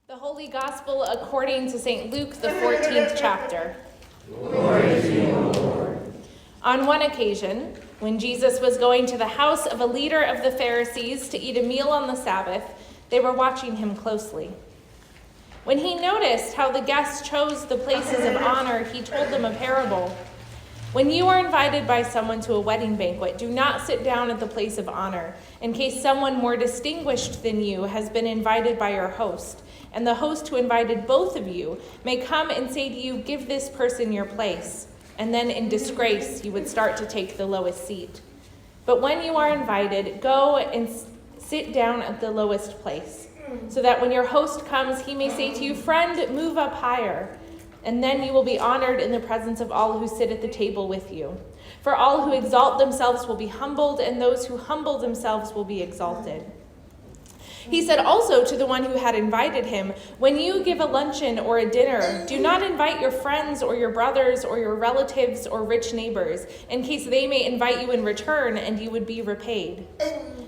The Holy Gospel according to St. Luke, the 14th chapter. Glory to you, Lord. On one occasion, when Jesus was going to the house of a leader of the Pharisees to eat a meal on the Sabbath, they were watching him closely. When he noticed how the guests chose the places of honor, he told them a parable. When you are invited by someone to a wedding banquet, do not sit down at the place of honor, in case someone more distinguished than you has been invited by your host, and the host who invited both of you may come and say to you, "Give this person your place," and then in disgrace you would start to take the lowest seat. But when you are invited, go and sit down at the lowest place, so that when your host comes, he may say to you, "Friend, move up higher." And then you will be honored in the presence of all who sit at the table with you. For all who exalt themselves will be humbled, and those who humble themselves will be exalted. He said also to the one who had invited him, "When you give a luncheon or a dinner, do not invite your friends or your brothers or your relatives or rich neighbors, in case they may invite you in return and you would be repaid.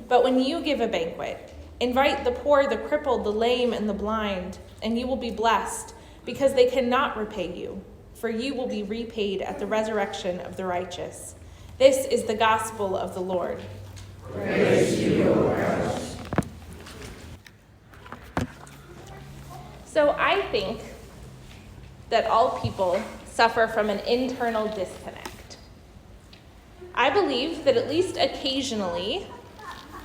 But when you give a banquet, invite the poor, the crippled, the lame, and the blind, and you will be blessed, because they cannot repay you, for you will be repaid at the resurrection of the righteous." This is the gospel of the Lord. Praise to you, O Christ. So I think that all people suffer from an internal disconnect. I believe that at least occasionally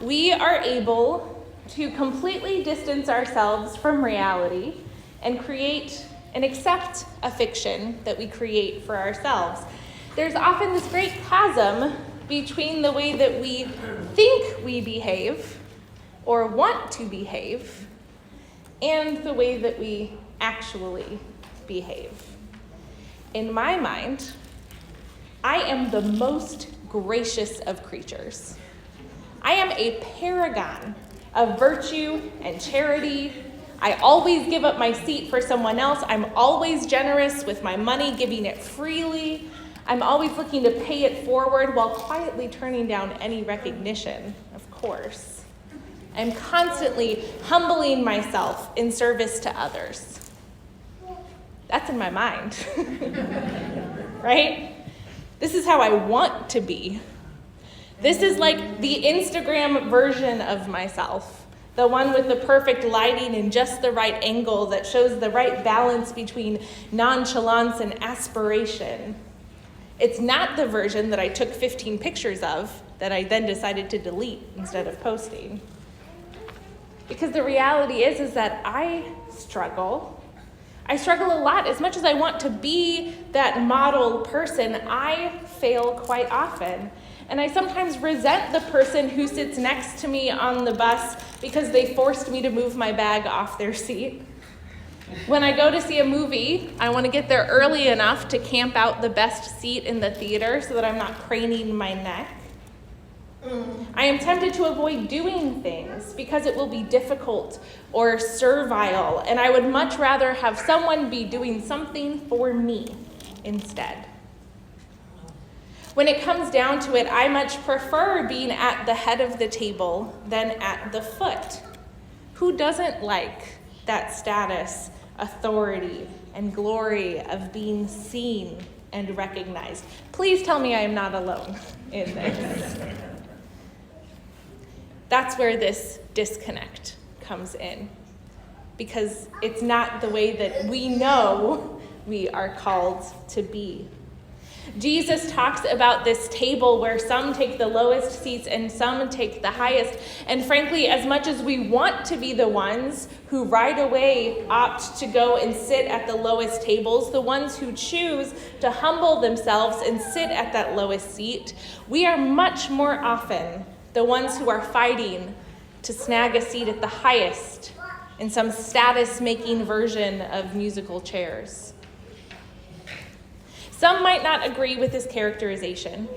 we are able to completely distance ourselves from reality and create and accept a fiction that we create for ourselves. There's often this great chasm between the way that we think we behave or want to behave and the way that we actually behave. In my mind, I am the most gracious of creatures. I am a paragon of virtue and charity. I always give up my seat for someone else. I'm always generous with my money, giving it freely. I'm always looking to pay it forward while quietly turning down any recognition, of course. I'm constantly humbling myself in service to others. That's in my mind, right? This is how I want to be. This is like the Instagram version of myself. The one with the perfect lighting and just the right angle that shows the right balance between nonchalance and aspiration. It's not the version that I took 15 pictures of that I then decided to delete instead of posting. Because the reality is that I struggle. I struggle a lot. As much as I want to be that model person, I fail quite often. And I sometimes resent the person who sits next to me on the bus because they forced me to move my bag off their seat. When I go to see a movie, I want to get there early enough to camp out the best seat in the theater so that I'm not craning my neck. I am tempted to avoid doing things because it will be difficult or servile, and I would much rather have someone be doing something for me instead. When it comes down to it, I much prefer being at the head of the table than at the foot. Who doesn't like that status, authority, and glory of being seen and recognized? Please tell me I am not alone in this. That's where this disconnect comes in, because it's not the way that we know we are called to be. Jesus talks about this table where some take the lowest seats and some take the highest. And frankly, as much as we want to be the ones who right away opt to go and sit at the lowest tables, the ones who choose to humble themselves and sit at that lowest seat, we are much more often the ones who are fighting to snag a seat at the highest in some status-making version of musical chairs. Some might not agree with this characterization.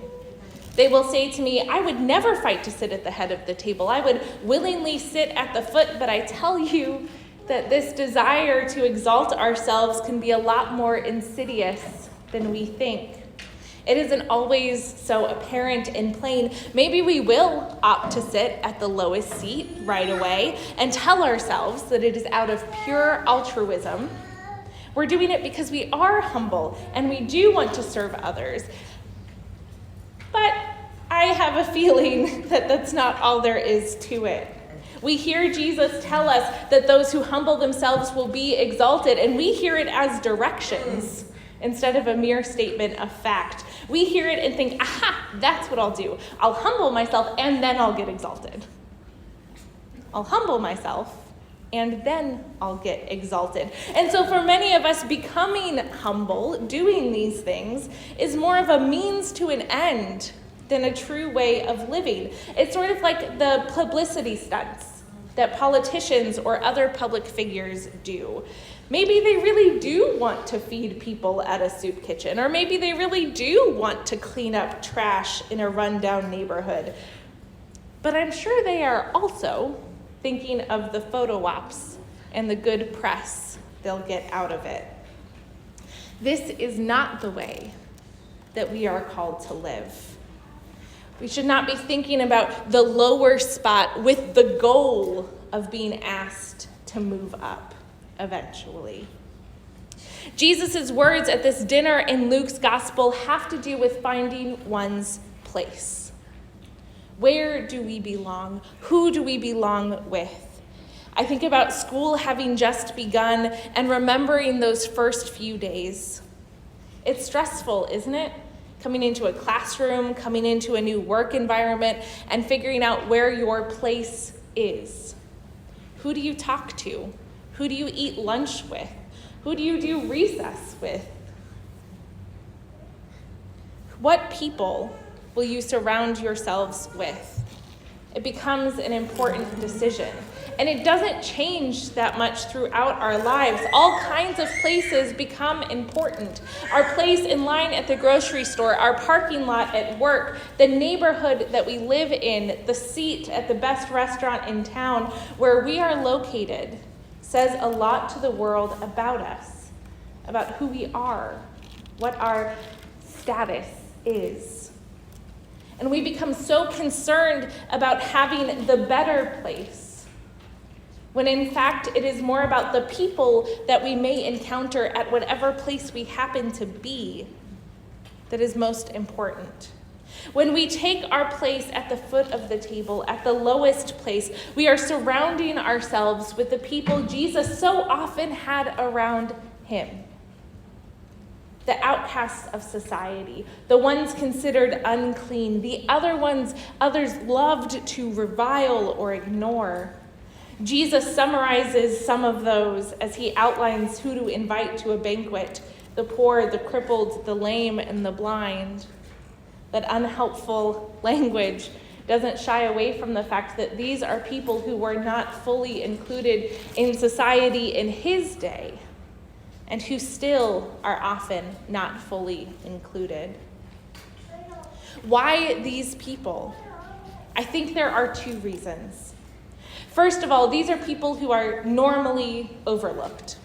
They will say to me, "I would never fight to sit at the head of the table. I would willingly sit at the foot," but I tell you that this desire to exalt ourselves can be a lot more insidious than we think. It isn't always so apparent and plain. Maybe we will opt to sit at the lowest seat right away and tell ourselves that it is out of pure altruism. We're doing it because we are humble and we do want to serve others. But I have a feeling that that's not all there is to it. We hear Jesus tell us that those who humble themselves will be exalted, and we hear it as directions instead of a mere statement of fact. We hear it and think, aha, that's what I'll do. I'll humble myself and then I'll get exalted. I'll humble myself and then I'll get exalted. And so for many of us, becoming humble, doing these things, is more of a means to an end than a true way of living. It's sort of like the publicity stunts that politicians or other public figures do. Maybe they really do want to feed people at a soup kitchen, or maybe they really do want to clean up trash in a rundown neighborhood. But I'm sure they are also thinking of the photo ops and the good press they'll get out of it. This is not the way that we are called to live. We should not be thinking about the lower spot with the goal of being asked to move up eventually. Jesus' words at this dinner in Luke's gospel have to do with finding one's place. Where do we belong? Who do we belong with? I think about school having just begun and remembering those first few days. It's stressful, isn't it? Coming into a classroom, coming into a new work environment, and figuring out where your place is. Who do you talk to? Who do you eat lunch with? Who do you do recess with? What people will you surround yourselves with? It becomes an important decision. And it doesn't change that much throughout our lives. All kinds of places become important. Our place in line at the grocery store, our parking lot at work, the neighborhood that we live in, the seat at the best restaurant in town, where we are located, says a lot to the world about us, about who we are, what our status is. And we become so concerned about having the better place, when in fact it is more about the people that we may encounter at whatever place we happen to be that is most important. When we take our place at the foot of the table, at the lowest place, we are surrounding ourselves with the people Jesus so often had around him. The outcasts of society, the ones considered unclean, the other ones others loved to revile or ignore. Jesus summarizes some of those as he outlines who to invite to a banquet: the poor, the crippled, the lame, and the blind. That unhelpful language doesn't shy away from the fact that these are people who were not fully included in society in his day, and who still are often not fully included. Why these people? I think there are two reasons. First of all, these are people who are normally overlooked.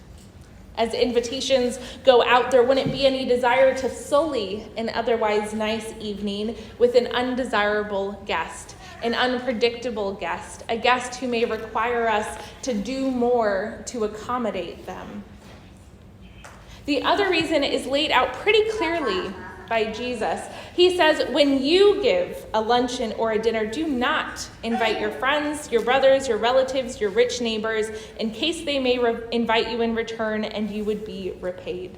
As invitations go out, there wouldn't be any desire to sully an otherwise nice evening with an undesirable guest, an unpredictable guest, a guest who may require us to do more to accommodate them. The other reason is laid out pretty clearly by Jesus. He says, when you give a luncheon or a dinner, do not invite your friends, your brothers, your relatives, your rich neighbors, in case they may invite you in return and you would be repaid.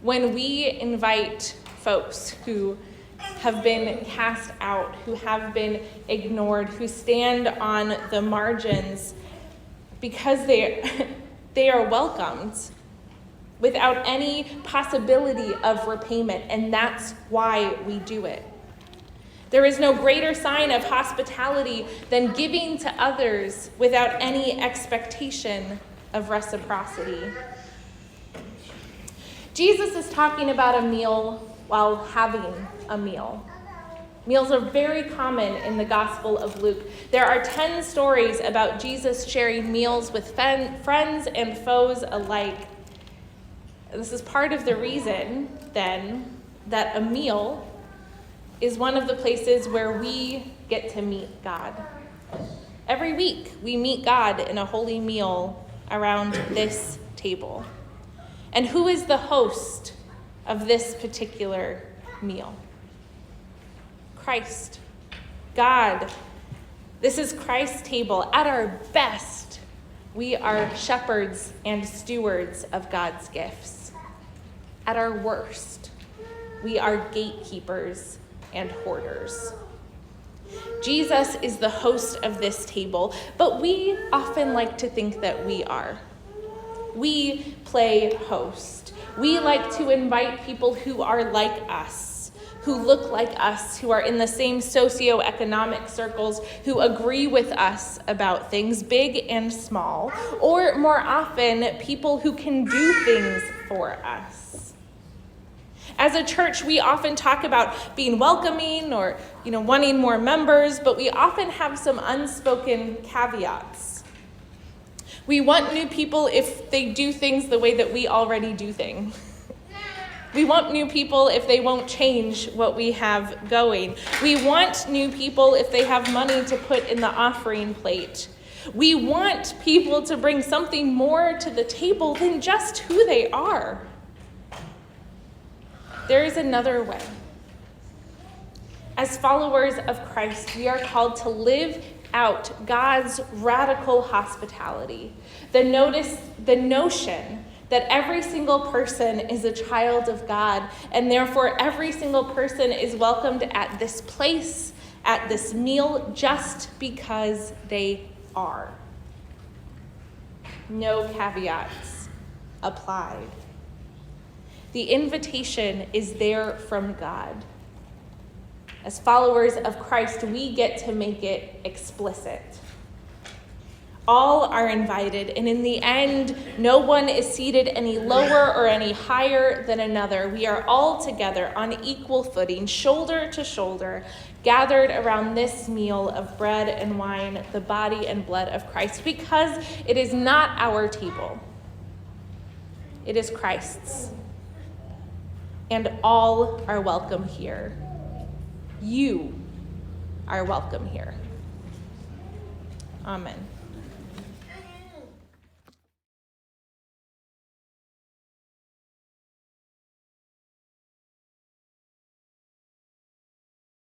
When we invite folks who have been cast out, who have been ignored, who stand on the margins because they are welcomed without any possibility of repayment, and that's why we do it. There is no greater sign of hospitality than giving to others without any expectation of reciprocity. Jesus is talking about a meal while having a meal. Meals are very common in the Gospel of Luke. There are 10 stories about Jesus sharing meals with friends and foes alike. This is part of the reason, then, that a meal is one of the places where we get to meet God. Every week, we meet God in a holy meal around this table. And who is the host of this particular meal? Christ, God. This is Christ's table. At our best, we are shepherds and stewards of God's gifts. At our worst, we are gatekeepers and hoarders. Jesus is the host of this table, but we often like to think that we are. We play host. We like to invite people who are like us, who look like us, who are in the same socioeconomic circles, who agree with us about things big and small, or more often, people who can do things for us. As a church, we often talk about being welcoming or, wanting more members, but we often have some unspoken caveats. We want new people if they do things the way that we already do things. We want new people if they won't change what we have going. We want new people if they have money to put in the offering plate. We want people to bring something more to the table than just who they are. There is another way. As followers of Christ, we are called to live out God's radical hospitality. The notion that every single person is a child of God, and therefore every single person is welcomed at this place, at this meal, just because they are. No caveats applied. The invitation is there from God. As followers of Christ, we get to make it explicit. All are invited, and in the end, no one is seated any lower or any higher than another. We are all together on equal footing, shoulder to shoulder, gathered around this meal of bread and wine, the body and blood of Christ, because it is not our table. It is Christ's. And all are welcome here. You are welcome here. Amen.